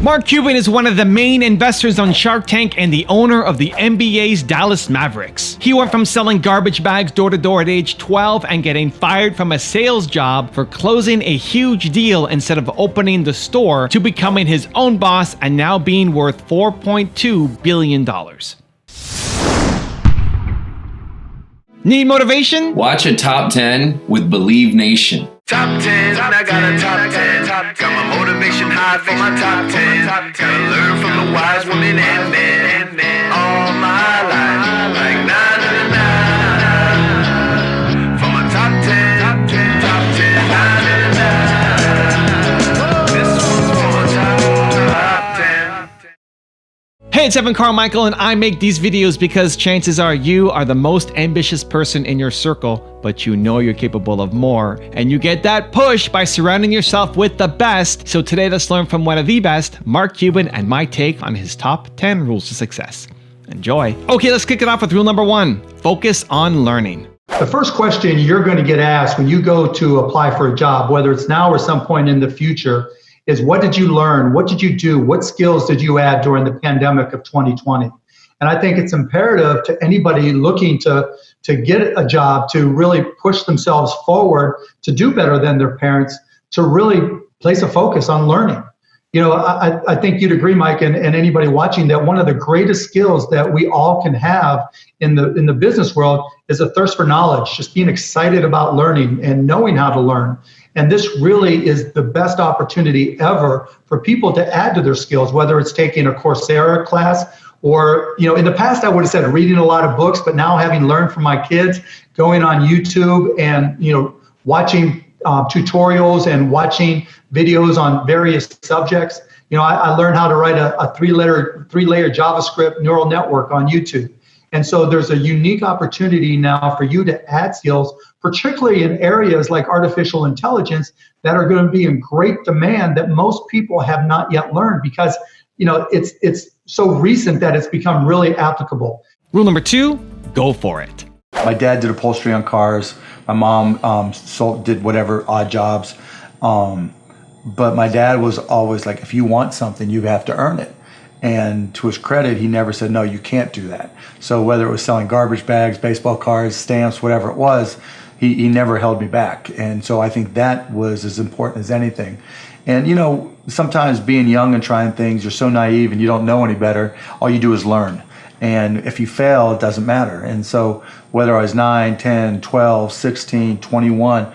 Mark Cuban is one of the main investors on Shark Tank and the owner of the NBA's Dallas Mavericks. He went from selling garbage bags door to door at age 12 and getting fired from a sales job for closing a huge deal instead of opening the store to becoming his own boss and now being worth $4.2 billion. Need motivation? Watch a top 10 with Believe Nation. Top 10, I got a top 10. Got my motivation high for my top 10. Gotta learn from the wise women and men. All my life, like 9 and 9. For my top 10, top 10, 9 and 9. This one's for my top 10. Hey, it's Carmichael, and I make these videos because chances are you are the most ambitious person in your circle, but you know you're capable of more, and you get that push by surrounding yourself with the best. So today, let's learn from one of the best, Mark Cuban, and my take on his top 10 rules to success. Enjoy. Okay, let's kick it off with rule number 1. Focus on learning. The first question you're going to get asked when you go to apply for a job, whether it's now or some point in the future, is what did you learn? What did you do? What skills did you add during the pandemic of 2020? And I think it's imperative to anybody looking to get a job, to really push themselves forward, to do better than their parents, to really place a focus on learning. You know, I think you'd agree, Mike, and anybody watching, that one of the greatest skills that we all can have in the business world is a thirst for knowledge, just being excited about learning and knowing how to learn. And this really is the best opportunity ever for people to add to their skills, whether it's taking a Coursera class or, you know, in the past I would have said reading a lot of books, but now having learned from my kids, going on YouTube and, you know, watching tutorials and watching videos on various subjects. You know, I learned how to write a three-layer JavaScript neural network on YouTube. And so there's a unique opportunity now for you to add skills, particularly in areas like artificial intelligence that are going to be in great demand that most people have not yet learned because, you know, it's so recent that it's become really applicable. Rule number 2, go for it. My dad did upholstery on cars. My mom did whatever odd jobs. But my dad was always like, if you want something, you have to earn it. And to his credit, he never said, no, you can't do that. So whether it was selling garbage bags, baseball cards, stamps, whatever it was, he never held me back. And so I think that was as important as anything. And, you know, sometimes being young and trying things, you're so naive and you don't know any better. All you do is learn. And if you fail, it doesn't matter. And so whether I was 9, 10, 12, 16, 21,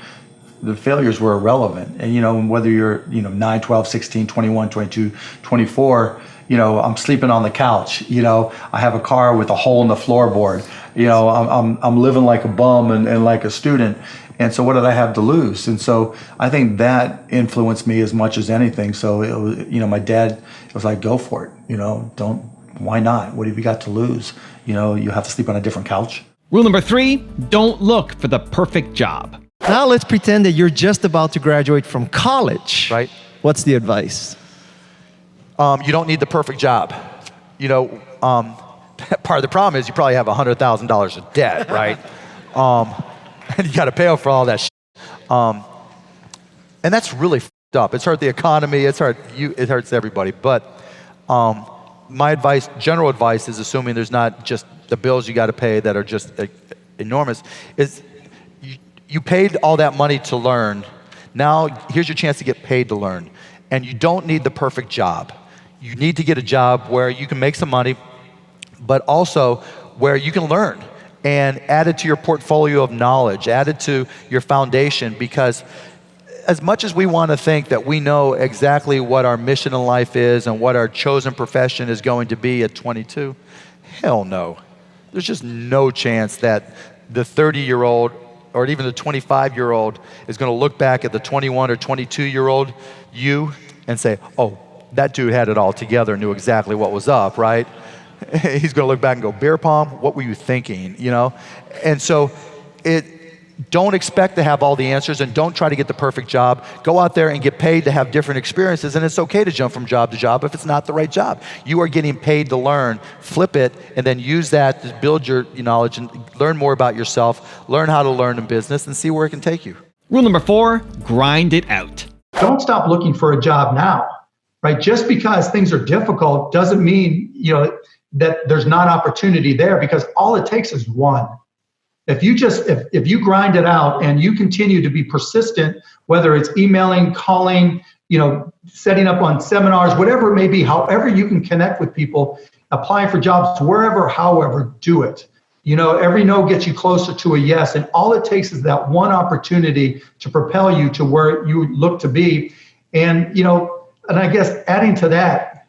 the failures were irrelevant. And, you know, whether you're, you know, 9, 12, 16, 21, 22, 24, you know, I'm sleeping on the couch, you know, I have a car with a hole in the floorboard, you know, I'm living like a bum and like a student. And so what did I have to lose? And so I think that influenced me as much as anything. So, it was, you know, my dad was like, go for it, you know, why not? What have you got to lose? You know, you have to sleep on a different couch. Rule number 3, don't look for the perfect job. Now let's pretend that you're just about to graduate from college. Right. What's the advice? You don't need the perfect job. You know, part of the problem is you probably have $100,000 of debt, right? And you got to pay off for all that shit. And that's really f***ed up. It's hurt the economy. It hurts everybody. But my advice, general advice, is assuming there's not just the bills you got to pay that are just enormous, is you paid all that money to learn. Now here's your chance to get paid to learn. And you don't need the perfect job. You need to get a job where you can make some money, but also where you can learn and add it to your portfolio of knowledge, add it to your foundation, because as much as we want to think that we know exactly what our mission in life is and what our chosen profession is going to be at 22, hell no. There's just no chance that the 30-year-old or even the 25-year-old is going to look back at the 21 or 22-year-old you and say, oh, that dude had it all together, knew exactly what was up, right? He's going to look back and go, beer pong, what were you thinking, you know? And so don't expect to have all the answers and don't try to get the perfect job. Go out there and get paid to have different experiences, and it's okay to jump from job to job if it's not the right job. You are getting paid to learn. Flip it and then use that to build your knowledge and learn more about yourself, learn how to learn in business, and see where it can take you. Rule number 4, grind it out. Don't stop looking for a job now. right? Just because things are difficult doesn't mean, that there's not opportunity there, because all it takes is one. If you grind it out and you continue to be persistent, whether it's emailing, calling, setting up on seminars, whatever it may be, however you can connect with people, applying for jobs, wherever, however, do it. Every no gets you closer to a yes, and all it takes is that one opportunity to propel you to where you look to be. And, and I guess adding to that,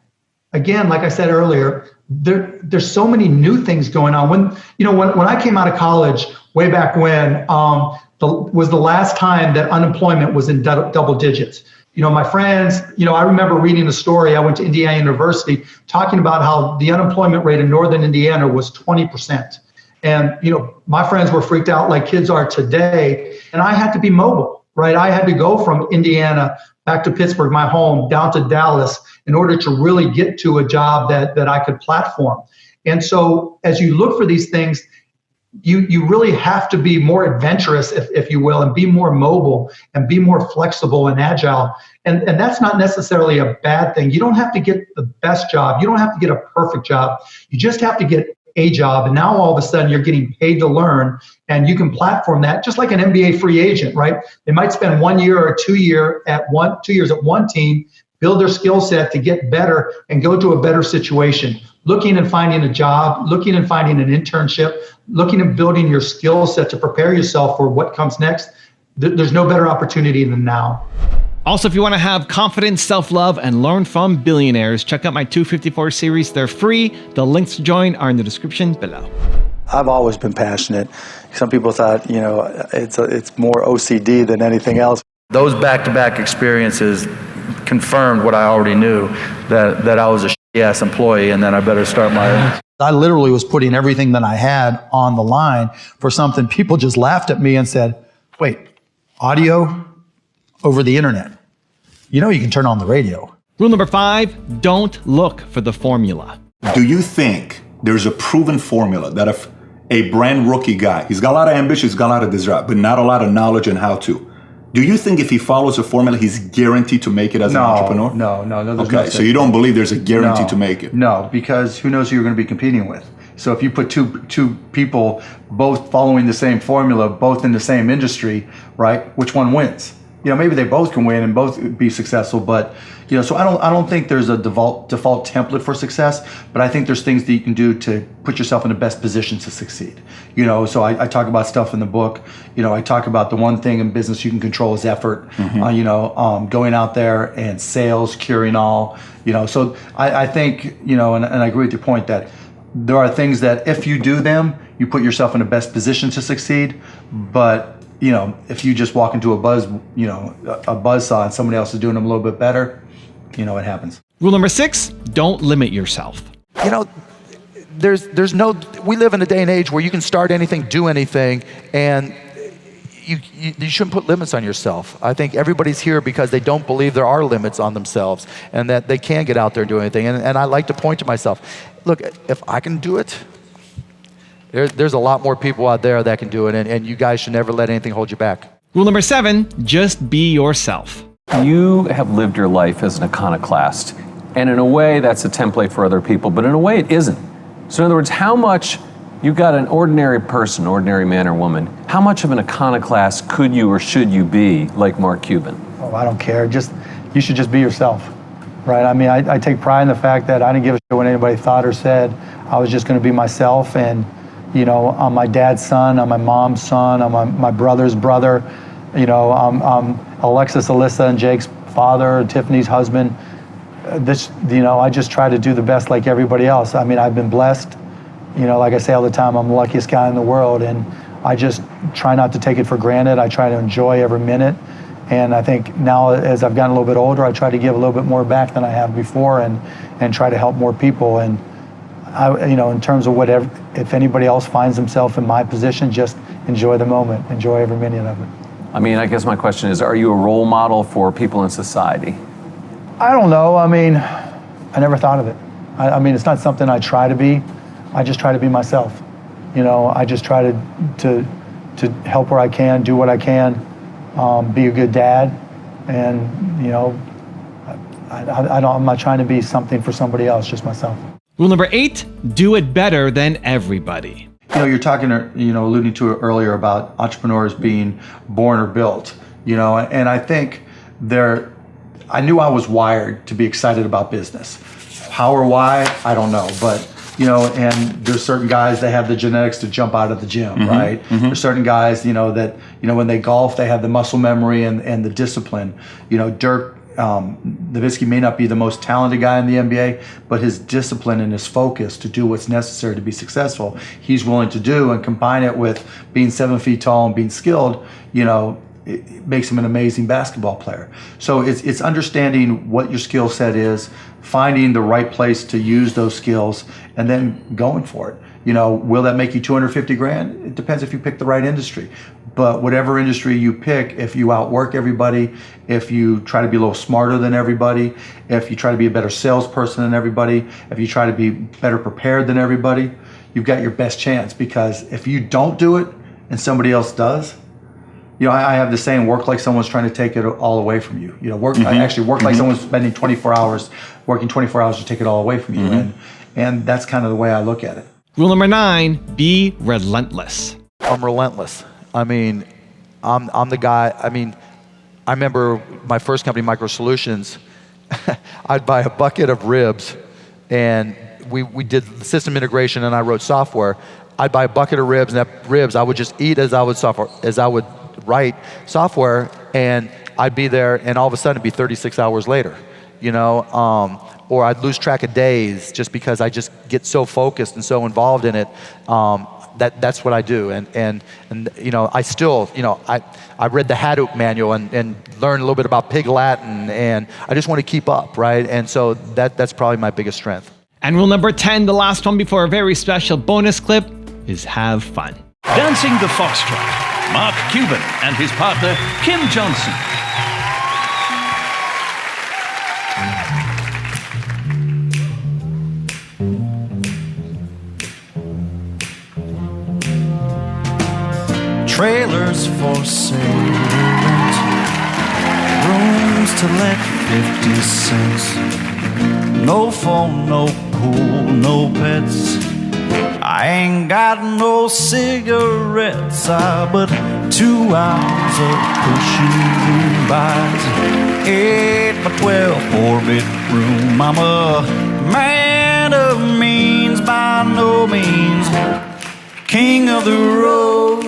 again, like I said earlier, there's so many new things going on. When I came out of college way back when, was the last time that unemployment was in double digits. My friends, I remember reading a story. I went to Indiana University talking about how the unemployment rate in northern Indiana was 20%. And, my friends were freaked out like kids are today. And I had to be mobile, right? I had to go from Indiana back to Pittsburgh, my home, down to Dallas, in order to really get to a job that I could platform. And so as you look for these things, you really have to be more adventurous, if you will, and be more mobile and be more flexible and agile. And that's not necessarily a bad thing. You don't have to get the best job. You don't have to get a perfect job. You just have to get a job. And now all of a sudden you're getting paid to learn, and you can platform that just like an NBA free agent, right? They might spend 1 year or 2 years at one team, build their skill set to get better and go to a better situation. Looking and finding a job, looking and finding an internship, looking and building your skill set to prepare yourself for what comes next. There's no better opportunity than now. Also, if you want to have confidence, self-love, and learn from billionaires, check out my 254 series. They're free. The links to join are in the description below. I've always been passionate. Some people thought, it's more OCD than anything else. Those back-to-back experiences confirmed what I already knew, that I was a shitty-ass employee, and then I better start my own. I literally was putting everything that I had on the line for something. People just laughed at me and said, wait, audio over the internet? You can turn on the radio. Rule number 5, don't look for the formula. Do you think there's a proven formula that if a brand rookie guy, he's got a lot of ambition, he's got a lot of desire, but not a lot of knowledge and how to, do you think if he follows a formula, he's guaranteed to make it as an entrepreneur? No. Okay, so you don't believe there's a guarantee to make it? No, because who knows who you're going to be competing with? So if you put two people both following the same formula, both in the same industry, right? Which one wins? Maybe they both can win and both be successful, but so I don't think there's a default template for success, but I think there's things that you can do to put yourself in the best position to succeed. So I talk about stuff in the book. I talk about the one thing in business you can control is effort. Going out there and sales, curing all. So I think and I agree with your point that there are things that if you do them, you put yourself in the best position to succeed, but if you just walk into a buzzsaw and somebody else is doing them a little bit better, it happens. Rule number 6, don't limit yourself. We live in a day and age where you can start anything, do anything, and you shouldn't put limits on yourself. I think everybody's here because they don't believe there are limits on themselves and that they can get out there and do anything. And I like to point to myself, look, if I can do it, there's a lot more people out there that can do it, and you guys should never let anything hold you back. Rule number 7, just be yourself. You have lived your life as an iconoclast, and in a way that's a template for other people, but in a way it isn't. So in other words, how much, you've got an ordinary person, ordinary man or woman, how much of an iconoclast could you or should you be like Mark Cuban? Oh, I don't care. You should just be yourself, right? I mean, I take pride in the fact that I didn't give a shit what anybody thought or said. I was just going to be myself, and I'm my dad's son, I'm my mom's son, I'm my brother's brother, I'm Alexis, Alyssa, and Jake's father, Tiffany's husband. I just try to do the best like everybody else. I mean, I've been blessed, like I say all the time, I'm the luckiest guy in the world, and I just try not to take it for granted. I try to enjoy every minute, and I think now as I've gotten a little bit older, I try to give a little bit more back than I have before, and try to help more people. And in terms of whatever, if anybody else finds themselves in my position, just enjoy the moment, enjoy every minute of it. I mean, I guess my question is, are you a role model for people in society? I don't know. I mean, I never thought of it. I mean, it's not something I try to be. I just try to be myself. I just try to help where I can, do what I can, be a good dad, and I'm not trying to be something for somebody else, just myself. Rule number 8, do it better than everybody. You're talking, alluding to it earlier about entrepreneurs being born or built, and I think I knew I was wired to be excited about business. How or why, I don't know, but and there's certain guys that have the genetics to jump out of the gym, right? There's certain guys, that, when they golf, they have the muscle memory and the discipline. Dirk Nowitzki may not be the most talented guy in the NBA, but his discipline and his focus to do what's necessary to be successful, he's willing to do, and combine it with being 7 feet tall and being skilled, it makes him an amazing basketball player. So it's understanding what your skill set is, finding the right place to use those skills, and then going for it. Will that make you 250 grand? It depends if you pick the right industry. But whatever industry you pick, if you outwork everybody, if you try to be a little smarter than everybody, if you try to be a better salesperson than everybody, if you try to be better prepared than everybody, you've got your best chance. Because if you don't do it and somebody else does, I have the saying, work like someone's trying to take it all away from you. Work like someone's spending 24 hours, working 24 hours to take it all away from you. And that's kind of the way I look at it. Rule number 9, be relentless. I'm relentless. I'm the guy. I remember my first company, Micro Solutions. I'd buy a bucket of ribs, and we did system integration, and I wrote software. I'd buy a bucket of ribs, and that ribs I would just eat as I would write software, and I'd be there, and all of a sudden it'd be 36 hours later, or I'd lose track of days just because I just get so focused and so involved in it. That's what I do, and I still, I read the Hadoop manual and learned a little bit about Pig Latin, and I just want to keep up, right? And so that's probably my biggest strength. And rule number 10, the last one before a very special bonus clip, is have fun. Dancing the Foxtrot, Mark Cuban and his partner, Kim Johnson. Trailers for sale, rent, rooms to let 50 cents. No phone, no pool, no pets. I ain't got no cigarettes, but 2 hours of pushing through buys. 8 by 12, 4-bedroom. I'm a man of means, by no means king of the road.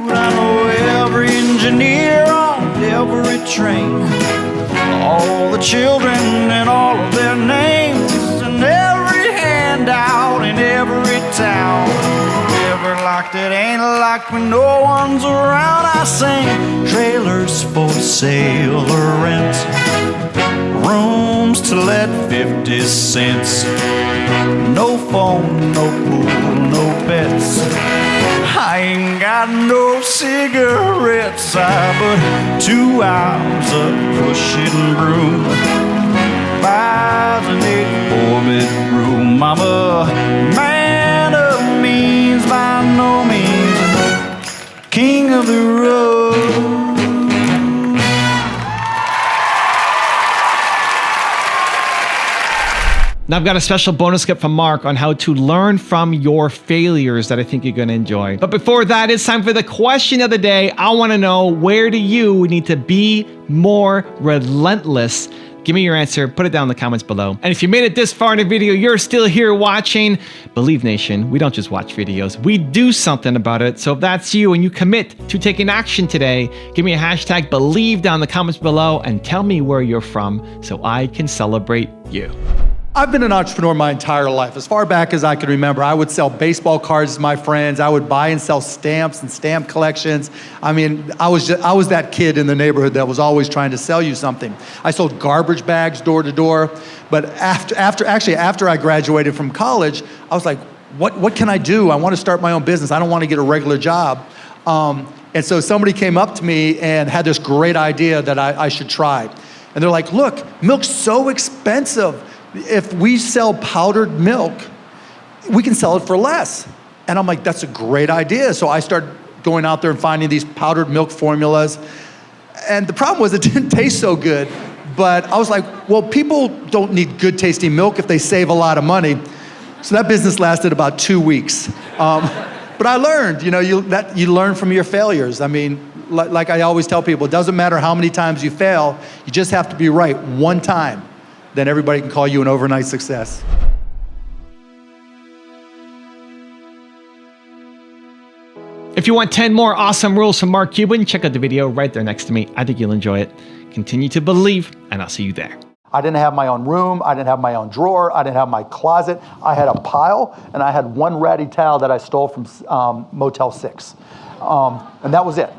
I know every engineer on every train, all the children and all of their names, and every handout in every town. Every lock that ain't locked when no one's around. I sing trailers for sale or rent, rooms to let 50 cents. No phone, no pool, no pets. I ain't got no cigarettes, but 2 hours of pushing broom. Buys an 8-4-bedroom. I'm a man of means, by no means king of the road. Now I've got a special bonus clip from Mark on how to learn from your failures that I think you're going to enjoy. But before that, it's time for the question of the day. I want to know, where do you need to be more relentless? Give me your answer, put it down in the comments below. And if you made it this far in the video, you're still here watching, Believe Nation, we don't just watch videos, we do something about it. So if that's you and you commit to taking action today, give me a hashtag Believe down in the comments below and tell me where you're from so I can celebrate you. I've been an entrepreneur my entire life. As far back as I can remember, I would sell baseball cards to my friends. I would buy and sell stamps and stamp collections. I mean, I was that kid in the neighborhood that was always trying to sell you something. I sold garbage bags door to door. But after I graduated from college, I was like, what can I do? I want to start my own business. I don't want to get a regular job. And so somebody came up to me and had this great idea that I should try. And they're like, look, milk's so expensive. If we sell powdered milk, we can sell it for less. And I'm like, that's a great idea. So I started going out there and finding these powdered milk formulas. And the problem was it didn't taste so good, But I was like, well, people don't need good tasting milk if they save a lot of money. So that business lasted about 2 weeks. But I learned, you learn from your failures. I mean, like I always tell people, it doesn't matter how many times you fail, you just have to be right one time. Then everybody can call you an overnight success. If you want 10 more awesome rules from Mark Cuban, check out the video right there next to me. I think you'll enjoy it. Continue to believe, and I'll see you there. I didn't have my own room. I didn't have my own drawer. I didn't have my closet. I had a pile, and I had one ratty towel that I stole from Motel 6. And that was it.